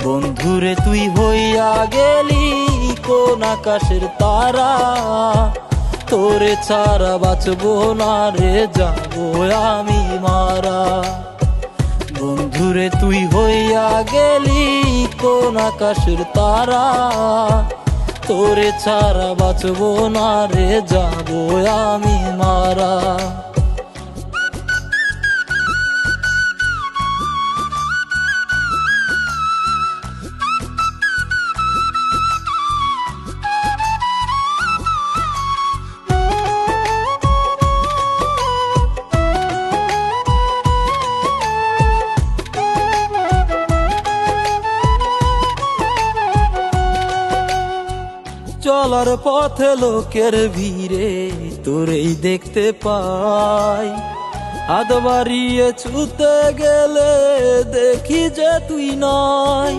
বন্ধুরে তুই হইয়া গেলি কোন আকাশের তারা, তোরে ছাড়া বাঁচবো না রে, যাবো আমি মারা। বন্ধুরে তুই হইয়া গেলি কোন আকাশের তারা, তোরে ছাড়া বাঁচবো না রে, যাবো আমি মারা। চলার পথে লোকের ভিড়ে তোরেই দেখতে পাই, হাত বাড়িয়ে ছুতে গেলে দেখি যে তুই নাই।